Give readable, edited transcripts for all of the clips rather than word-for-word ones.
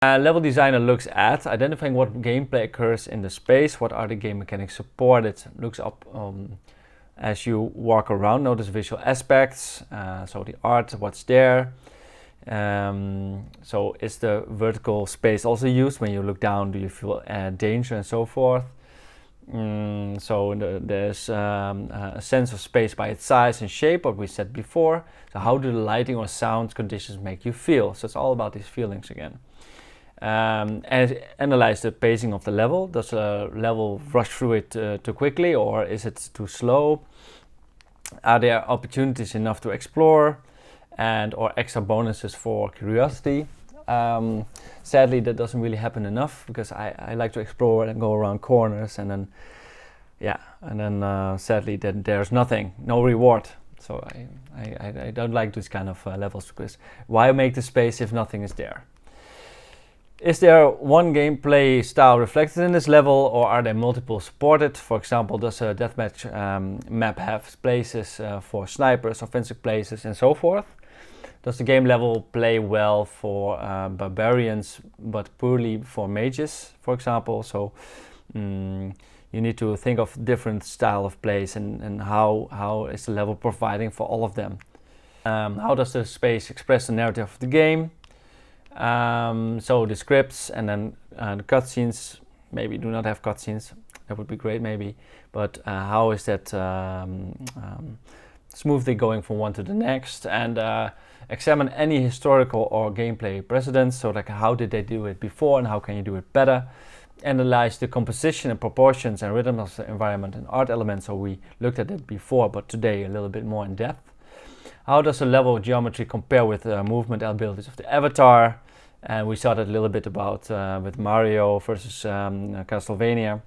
Level designer looks at identifying what gameplay occurs in the space, what are the game mechanics supported, looks up as you walk around, notice visual aspects, so the art, what's there. So is the vertical space also used? When you look down, do you feel danger and so forth? So there's a sense of space by its size and shape, what we said before. So how do the lighting or sound conditions make you feel? So it's all about these feelings again. And analyze the pacing of the level. Does a level rush through it too quickly, or is it too slow? Are there opportunities enough to explore, and or extra bonuses for curiosity? Sadly, that doesn't really happen enough, because I like to explore and go around corners, and then sadly then there's nothing, no reward. So I don't like this kind of levels, because why make the space if nothing is there? Is there one gameplay style reflected in this level, or are there multiple supported? For example, does a deathmatch map have places for snipers, offensive places, and so forth? Does the game level play well for barbarians but poorly for mages, for example? So you need to think of different style of plays, and how is the level providing for all of them. How does the space express the narrative of the game? So the scripts, and then the cutscenes maybe do not have cutscenes. That would be great maybe, but how is that smoothly going from one to the next? And examine any historical or gameplay precedents. So like, how did they do it before and how can you do it better? Analyze the composition and proportions and rhythm of the environment and art elements. So we looked at it before, but today a little bit more in depth. How does the level geometry compare with the movement abilities of the avatar? And we saw that a little bit about with Mario versus Castlevania.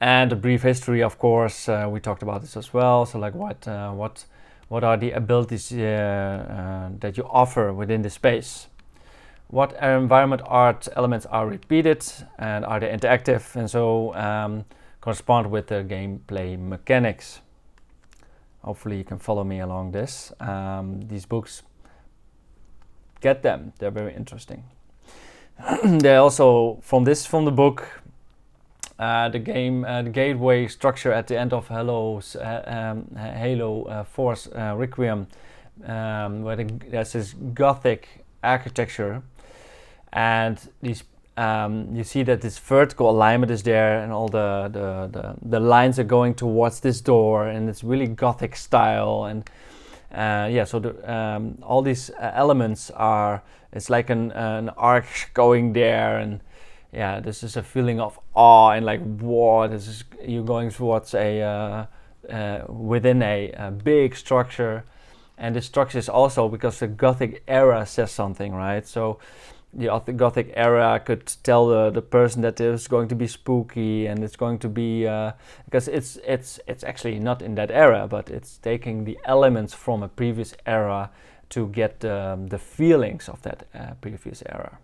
And a brief history, of course, we talked about this as well. So like, what are the abilities that you offer within the space? What environment art elements are repeated, and are they interactive, and so correspond with the gameplay mechanics? Hopefully you can follow me along this. These books, get them, they're very interesting. They also, from the book, the gateway structure at the end of Halo Force Requiem, where there's this Gothic architecture, and these you see that this vertical alignment is there, and all the lines are going towards this door, and it's really Gothic style, and so all these elements are, it's like an arch going there, and yeah, this is a feeling of awe and like, wow, this is, you're going towards a within a big structure, and this structure is also because the Gothic era says something, right? So the Gothic era could tell the person that it's going to be spooky, and it's going to be because it's actually not in that era, but it's taking the elements from a previous era to get the feelings of that previous era.